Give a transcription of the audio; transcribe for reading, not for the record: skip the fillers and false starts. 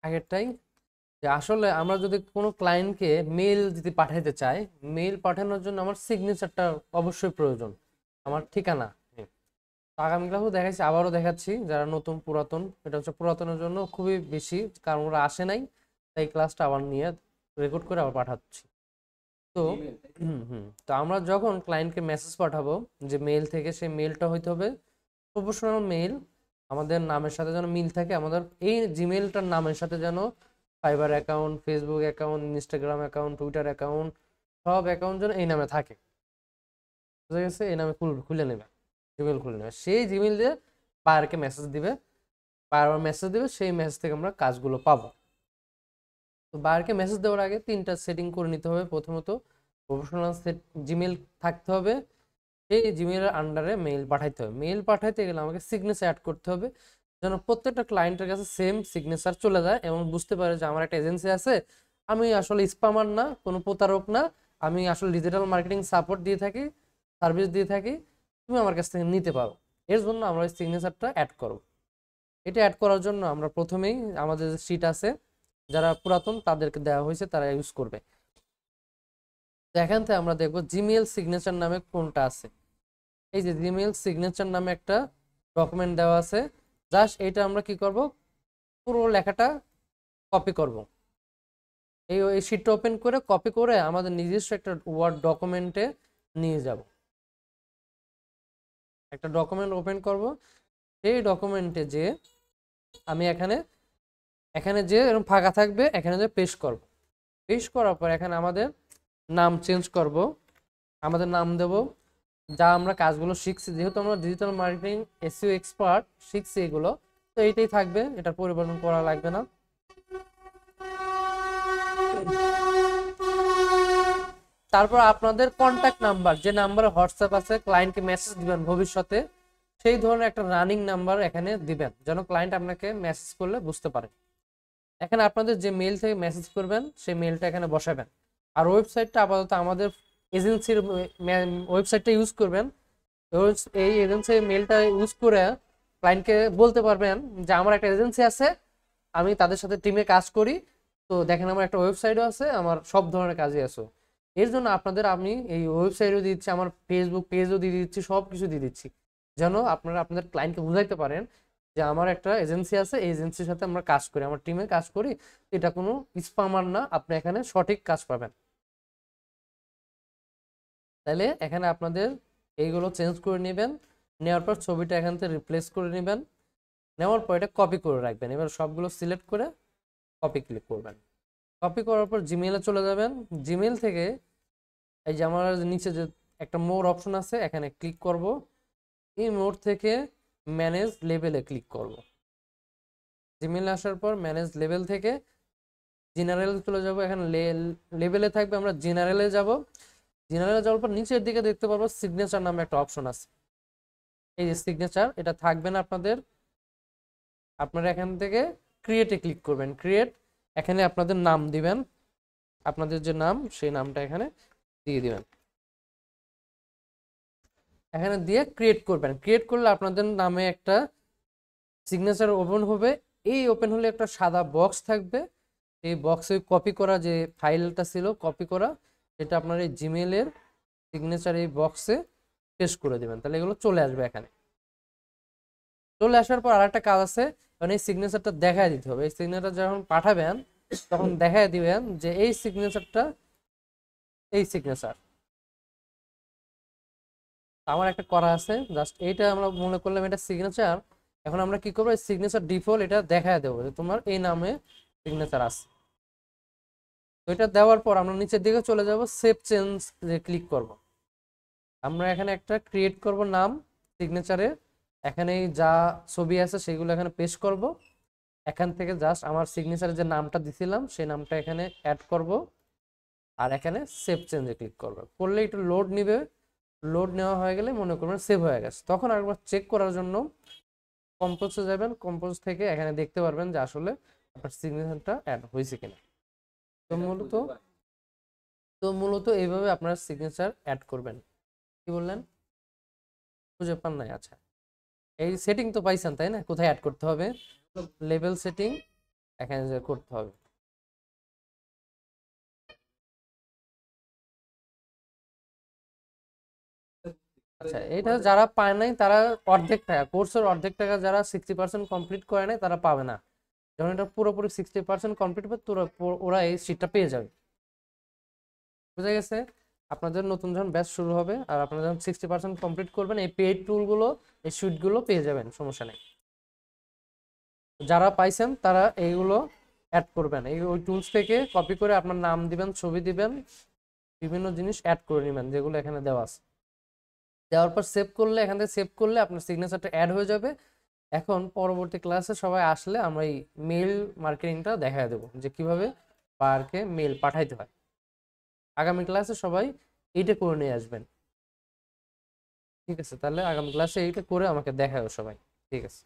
আগেরটাই, যে আসলে আমরা যদি কোনো ক্লায়েন্টকে মেইল যদি পাঠাতে চাই, মেইল পাঠানোর জন্য আমার সিগনেচারটা অবশ্যই প্রয়োজন, আমার ঠিকানা। তো আগামী ক্লাসও দেখাচ্ছি, আবারও দেখাচ্ছি যারা নতুন পুরাতন, এটা হচ্ছে পুরাতনের জন্য খুবই বেশি, কারণ ওরা আসে নাই, তাই ক্লাসটা আবার নিয়ে রেকর্ড করে আবার পাঠাচ্ছি। তো তো আমরা যখন ক্লায়েন্টকে মেসেজ পাঠাবো যে মেইল থেকে, সেই মেইলটা হইতে হবে প্রফেশনাল মেইল, আমাদের নামের সাথে যেন মিল থাকে, আমাদের এই জিমেইলটার নামের সাথে যেন fibre account, Facebook account, Instagram account, Twitter account, সব অ্যাকাউন্ট যেন এই নামে থাকে। বুঝা গেছে? এই নামে খুলে নেবে, জিমেইল খুলে নেবে, সেই জিমেইল দিয়ে বায়ারকে মেসেজ দিবে, বারবার মেসেজ দিবে, সেই মেসেজ থেকে আমরা কাজগুলো পাবো। তো বায়ারকে মেসেজ দেওয়ার আগে তিনটা সেটিং করে নিতে হবে। প্রথমত প্রফেশনাল জিমেইল থাকতে হবে, সেই জিমেইলের আন্ডারে মেইল পাঠাইতে হবে। মেইল পাঠাইতে গেলে আমাকে সিগনেচার অ্যাড করতে হবে, যেন প্রত্যেকটা ক্লায়েন্টের কাছে সেম সিগনেচার চলে যায় এবং বুঝতে পারে যে আমার একটা এজেন্সি আছে, আমি আসলে স্পামার না, কোনো প্রতারক না, আমি আসলে ডিজিটাল মার্কেটিং সাপোর্ট দিয়ে থাকি, সার্ভিস দিয়ে থাকি, তুমি আমার কাছ থেকে নিতে পারো। এর জন্য আমরা ওই সিগনেচারটা অ্যাড করব। এটা অ্যাড করার জন্য আমরা প্রথমেই আমাদের যে শিট আছে, যারা পুরাতন তাদেরকে দেওয়া হয়েছে, তারা ইউজ করবে। তো এখান থেকে আমরা দেখবো জিমেইল সিগনেচার নামে কোনটা আছে। এই যে জিমেইল সিগনেচার নামে একটা ডকুমেন্ট দেওয়া আছে, জাস্ট এটা আমরা কি করব, পুরো লেখাটা কপি করব। এই শিটটা ওপেন করে কপি করে আমাদের নিজস্ব একটা ওয়ার্ড ডকুমেন্টে নিয়ে যাব। একটা ডকুমেন্ট ওপেন করব, সেই ডকুমেন্টে যে আমি এখানে এখানে যে এরকম ফাঁকা থাকবে, এখানে যে পেস্ট করব। পেস্ট করার পর এখানে আমাদের নাম চেঞ্জ করব, আমাদের নাম দেব, যা আমরা কাজগুলো শিখছি, যেহেতু আমরা ডিজিটাল মার্কেটিং এসইও এক্সপার্ট শিখছি এগুলো, তো এইটাই থাকবে, এটা পরিবর্তন করা লাগবে না। তারপর আপনাদের কন্ট্যাক্ট নাম্বার, যে নাম্বারে হোয়াটসঅ্যাপ আছে, ক্লায়েন্টকে মেসেজ দিবেন ভবিষ্যতে, সেই ধরনের একটা রানিং নাম্বার এখানে দিবেন, যেন ক্লায়েন্ট আপনাকে মেসেজ করলে বুঝতে পারে। এখানে আপনাদের যে মেইল থেকে মেসেজ করবেন, সেই মেইলটা এখানে বসাবেন। আর ওয়েবসাইটটা আপাতত আমাদের এজেন্সির ওয়েবসাইটটা ইউজ করবেন। এই এজেন্সির মেইলটা ইউজ করে ক্লায়েন্টকে বলতে পারবেন যে আমার একটা এজেন্সি আছে, আমি তাদের সাথে টিমে কাজ করি, তো দেখেন আমার একটা ওয়েবসাইটও আছে, আমার সব ধরনের কাজে আছে। এর জন্য আপনাদের আমি এই ওয়েবসাইটও দিচ্ছি, আমার ফেসবুক পেজও দিয়ে দিচ্ছি, সব কিছু দিয়ে দিচ্ছি, যেন আপনারা আপনাদের ক্লায়েন্টকে বুঝাইতে পারেন যে আমার একটা এজেন্সি আছে, এই এজেন্সির সাথে আমরা কাজ করি, আমার টিমে কাজ করি, এটা কোনো স্পামার না, আপনি এখানে সঠিক কাজ পাবেন। তাহলে এখানে আপনাদের এইগুলো চেঞ্জ করে নেবেন, নেওয়ার পর ছবিটা এখান থেকে রিপ্লেস করে নেবেন, নেওয়ার পর এটা কপি করে রাখবেন। এবার সবগুলো সিলেক্ট করে কপি ক্লিক করবেন। কপি করার পর জিমেইলে চলে যাবেন। জিমেইল থেকে এই যে আমার নিচে যে একটা মোর অপশন আছে, এখানে ক্লিক করব। এই মোর থেকে ম্যানেজ লেভেলে ক্লিক করব। জিমেইলে আসার পর ম্যানেজ লেভেল থেকে জেনারেল চলে যাব, এখানে লেভেলে থাকবে, আমরা জেনারেলে যাব। জেনারেলে যাওয়ার পর নিচের দিকে দেখতে পারবো সিগনেচার নামে একটা অপশন আছে, এই যে সিগনেচার, এটা থাকবে না আপনাদের। আপনারা এখান থেকে ক্রিয়েটে ক্লিক করবেন। ক্রিয়েট, এখানে আপনাদের নাম দিবেন, আপনাদের যে নাম সেই নামটা এখানে দিয়ে দিবেন, এখানে দিয়ে ক্রিয়েট করবেন। ক্রিয়েট করলে আপনাদের নামে একটা সিগনেচার ওপেন হবে। এই ওপেন হলে একটা সাদা বক্স থাকবে, এই বক্সে কপি করা যে ফাইলটা ছিল কপি করা, সেটা আপনার এই জিমেইলের সিগনেচার এই বক্সে পেস্ট করে দিবেন, তাহলে এগুলো চলে আসবে এখানে। চলে আসার পর আরেকটা কাজ আছে, মানে এই সিগনেচারটা দেখায় দিতে হবে। এই সিগনেচার যখন পাঠাবেন তখন দেখায় দিবেন যে এই সিগনেচারটা, এই সিগনেচার আমার একটা করা আছে, জাস্ট এইটা আমরা মনে করলাম এটা সিগনেচার। এখন আমরা কি করবো, সিগনেচার ডিফল্ট এটা দেখায় দেবো যে তোমার এই নামে সিগনেচার আছে। তো এটা দেওয়ার পর আমরা নিচের দিকে চলে যাব, সেভ চেঞ্জ ক্লিক করব। আমরা এখানে একটা ক্রিয়েট করব নাম সিগনেচারে, এখানে যা ছবি আছে সেগুলো এখানে পেস্ট করব। এখান থেকে জাস্ট আমার সিগনেচারে যে নামটা দিছিলাম সেই নামটা এখানে অ্যাড করব, আর এখানে সেভ চেঞ্জে ক্লিক করব। করলে একটু লোড নিবে, লোড নেওয়া হয়ে গেলে মনে করবেন সেভ হয়ে গেছে। তখন আরেকবার চেক করার জন্য কম্পোজে যাবেন, কম্পোজ থেকে এখানে দেখতে পারবেন যে আসলে আপনার সিগনেচারটা অ্যাড হয়েছে কিনা। তো মূলত এইভাবে আপনারা সিগনেচার অ্যাড করবেন। কি বললেন, খুঁজে পান নাই? আচ্ছা, এই সেটিং তো পাইছেন তাই না, কোথায় অ্যাড করতে হবে? লেভেল সেটিং এখানে যে করতে হবে। আচ্ছা, এটা যারা পায় নাই তারা অর্ধেক টাকা, কোর্সের অর্ধেক টাকা যারা 60% কমপ্লিট করে নাই তারা পাবে না। যখন এটা পুরোপুরি 60% কমপ্লিট হবে ওরা এই সিটটা পেয়ে যাবে। বুঝা গেছে? আপনাদের নতুন যখন ব্যাচ শুরু হবে আর আপনারা যখন 60% কমপ্লিট করবেন এই পেইড টুলগুলো, এই সুইটগুলো পেয়ে যাবেন, সমস্যা নেই। যারা পাইছেন তারা এইগুলো অ্যাড করবেন, ওই টুলস থেকে কপি করে আপনার নাম দিবেন, ছবি দিবেন, বিভিন্ন জিনিস অ্যাড করে নেবেন যেগুলো এখানে দেওয়া আছে। দেওয়ার পর সেভ করলে, এখান থেকে সেভ করলে আপনার সিগনেচারটা অ্যাড হয়ে যাবে। এখন পরবর্তী ক্লাসে সবাই আসলে আমরা এই মেইল মার্কেটিংটা দেখায় দেবো যে কিভাবে বায়ারকে মেইল পাঠাইতে হয়। আগামী ক্লাসে সবাই এইটা করে নিয়ে আসবেন। ঠিক আছে, তাহলে আগামী ক্লাসে এইটা করে আমাকে দেখাও সবাই। ঠিক আছে।